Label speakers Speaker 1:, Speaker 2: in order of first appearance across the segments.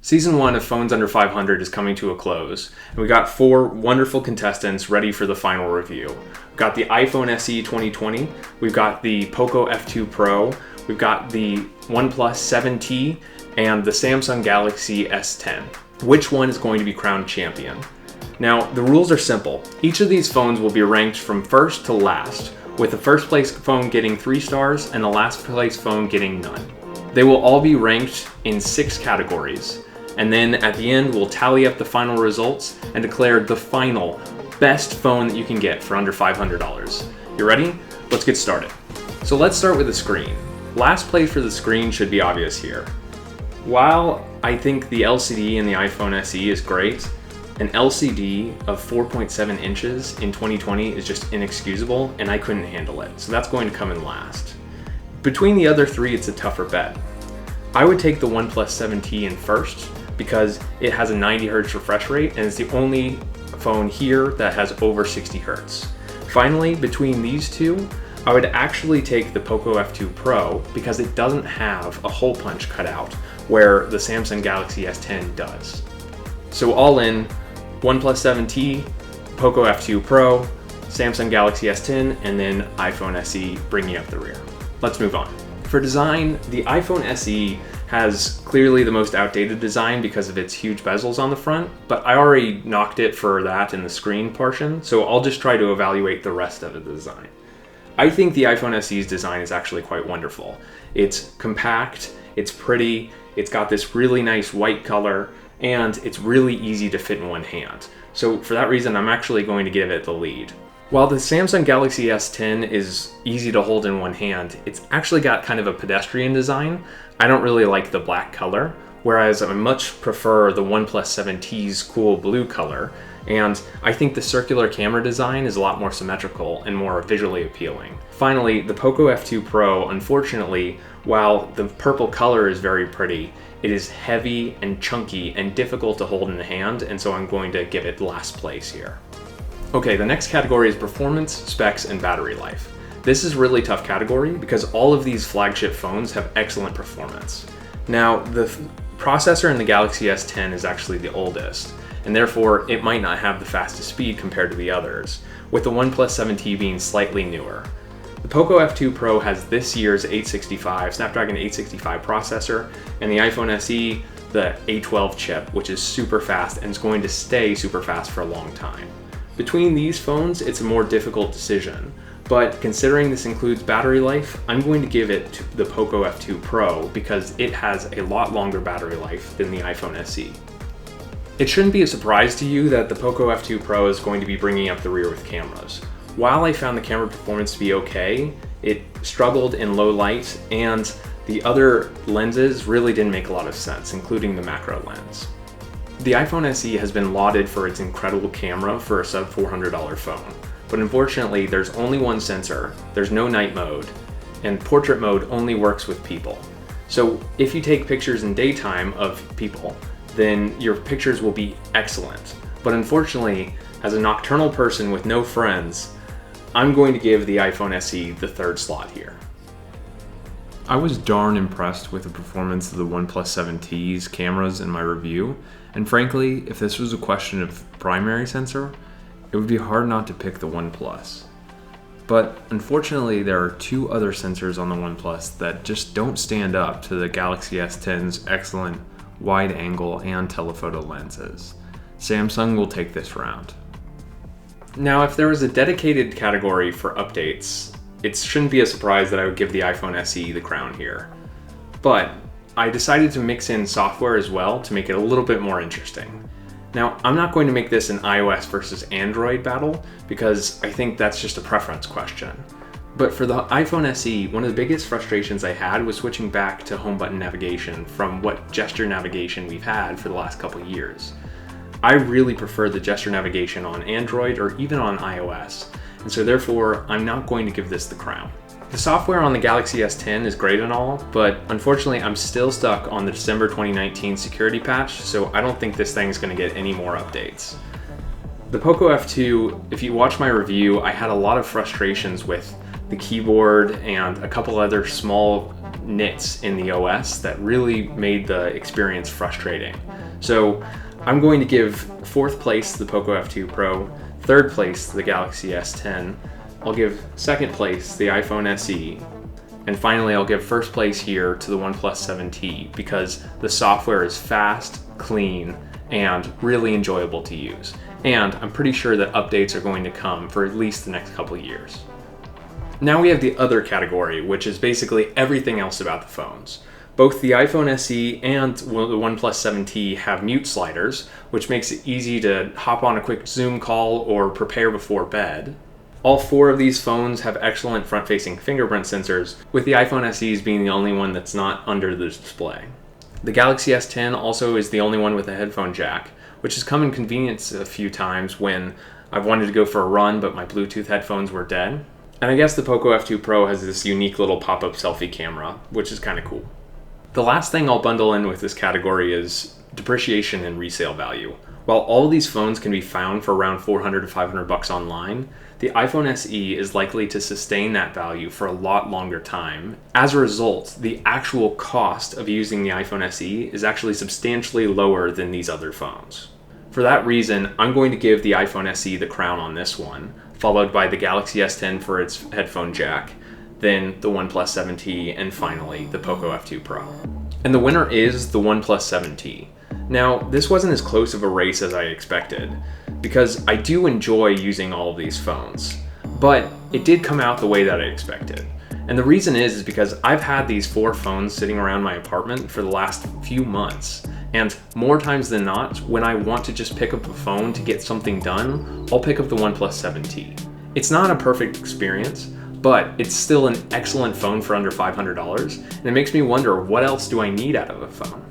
Speaker 1: Season 1 of Phones Under 500 is coming to a close, and we got 4 wonderful contestants ready for the final review. We've got the iPhone SE 2020, we've got the Poco F2 Pro, we've got the OnePlus 7T, and the Samsung Galaxy S10. Which one is going to be crowned champion? Now, the rules are simple. Each of these phones will be ranked from first to last, with the first place phone getting 3 stars and the last place phone getting none. They will all be ranked in 6 categories, and then at the end we'll tally up the final results and declare the final best phone that you can get for under $500. You ready? Let's get started. So let's start with the screen. Last place for the screen should be obvious here. While I think the LCD in the iPhone SE is great, an LCD of 4.7 inches in 2020 is just inexcusable, and I couldn't handle it, so that's going to come in last. Between the other 3, it's a tougher bet. I would take the OnePlus 7T in first because it has a 90 Hz refresh rate and it's the only phone here that has over 60 Hz. Finally, between these 2, I would actually take the Poco F2 Pro because it doesn't have a hole punch cut out where the Samsung Galaxy S10 does. So all in, OnePlus 7T, Poco F2 Pro, Samsung Galaxy S10, and then iPhone SE bringing up the rear. Let's move on. For design, the iPhone SE has clearly the most outdated design because of its huge bezels on the front, but I already knocked it for that in the screen portion, so I'll just try to evaluate the rest of the design. I think the iPhone SE's design is actually quite wonderful. It's compact, it's pretty, it's got this really nice white color, and it's really easy to fit in one hand. So for that reason, I'm actually going to give it the lead. While the Samsung Galaxy S10 is easy to hold in one hand, it's actually got kind of a pedestrian design. I don't really like the black color, whereas I much prefer the OnePlus 7T's cool blue color, and I think the circular camera design is a lot more symmetrical and more visually appealing. Finally, the Poco F2 Pro, unfortunately, while the purple color is very pretty, it is heavy and chunky and difficult to hold in the hand, and so I'm going to give it last place here. Okay, the next category is performance, specs, and battery life. This is a really tough category because all of these flagship phones have excellent performance. Now, the processor in the Galaxy S10 is actually the oldest, and therefore it might not have the fastest speed compared to the others, with the OnePlus 7T being slightly newer. The Poco F2 Pro has this year's Snapdragon 865 processor, and the iPhone SE, the A12 chip, which is super fast and is going to stay super fast for a long time. Between these phones, it's a more difficult decision, but considering this includes battery life, I'm going to give it to the Poco F2 Pro because it has a lot longer battery life than the iPhone SE. It shouldn't be a surprise to you that the Poco F2 Pro is going to be bringing up the rear with cameras. While I found the camera performance to be okay, it struggled in low light, and the other lenses really didn't make a lot of sense, including the macro lens. The iPhone SE has been lauded for its incredible camera for a sub $400 phone, but unfortunately there's only one sensor, there's no night mode, and portrait mode only works with people. So if you take pictures in daytime of people, then your pictures will be excellent. But unfortunately, as a nocturnal person with no friends, I'm going to give the iPhone SE the 3rd slot here. I was darn impressed with the performance of the OnePlus 7T's cameras in my review, and frankly, if this was a question of primary sensor, it would be hard not to pick the OnePlus. But unfortunately, there are 2 other sensors on the OnePlus that just don't stand up to the Galaxy S10's excellent wide angle and telephoto lenses. Samsung will take this round. Now, if there was a dedicated category for updates, it shouldn't be a surprise that I would give the iPhone SE the crown here. But I decided to mix in software as well to make it a little bit more interesting. Now, I'm not going to make this an iOS versus Android battle because I think that's just a preference question. But for the iPhone SE, one of the biggest frustrations I had was switching back to home button navigation from what gesture navigation we've had for the last couple of years. I really prefer the gesture navigation on Android or even on iOS, and so therefore I'm not going to give this the crown. The software on the Galaxy S10 is great and all, but unfortunately I'm still stuck on the December 2019 security patch, so I don't think this thing's going to get any more updates. The Poco F2, if you watch my review, I had a lot of frustrations with the keyboard and a couple other small nits in the OS that really made the experience frustrating. So I'm going to give 4th place to the Poco F2 Pro, 3rd place to the Galaxy S10, I'll give 2nd place to the iPhone SE, and finally I'll give 1st place here to the OnePlus 7T because the software is fast, clean, and really enjoyable to use. And I'm pretty sure that updates are going to come for at least the next couple of years. Now we have the other category, which is basically everything else about the phones. Both the iPhone SE and the OnePlus 7T have mute sliders, which makes it easy to hop on a quick Zoom call or prepare before bed. All 4 of these phones have excellent front-facing fingerprint sensors, with the iPhone SEs being the only one that's not under the display. The Galaxy S10 also is the only one with a headphone jack, which has come in convenience a few times when I've wanted to go for a run but my Bluetooth headphones were dead. And I guess the Poco F2 Pro has this unique little pop-up selfie camera, which is kind of cool. The last thing I'll bundle in with this category is depreciation and resale value. While all of these phones can be found for around $400 to $500 online, the iPhone SE is likely to sustain that value for a lot longer time. As a result, the actual cost of using the iPhone SE is actually substantially lower than these other phones. For that reason, I'm going to give the iPhone SE the crown on this one, followed by the Galaxy S10 for its headphone jack, then the OnePlus 7T, and finally the Poco F2 Pro. And the winner is the OnePlus 7T. Now, this wasn't as close of a race as I expected, because I do enjoy using all of these phones, but it did come out the way that I expected. And the reason is because I've had these 4 phones sitting around my apartment for the last few months, and more times than not, when I want to just pick up a phone to get something done, I'll pick up the OnePlus 7T. It's not a perfect experience, but it's still an excellent phone for under $500, and it makes me wonder, what else do I need out of a phone?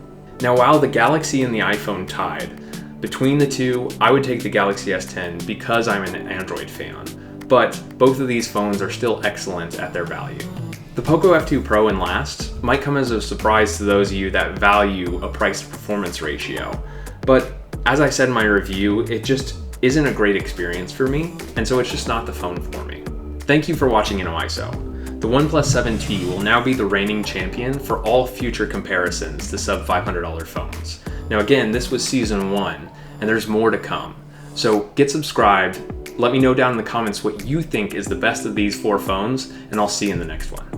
Speaker 1: Now, while the Galaxy and the iPhone tied, between the two, I would take the Galaxy S10 because I'm an Android fan, but both of these phones are still excellent at their value. The Poco F2 Pro in last might come as a surprise to those of you that value a price-to-performance ratio, but as I said in my review, it just isn't a great experience for me, and so it's just not the phone for me. Thank you for watching InnoISO. The OnePlus 7T will now be the reigning champion for all future comparisons to sub-$500 phones. Now again, this was season 1, and there's more to come. So get subscribed, let me know down in the comments what you think is the best of these 4 phones, and I'll see you in the next one.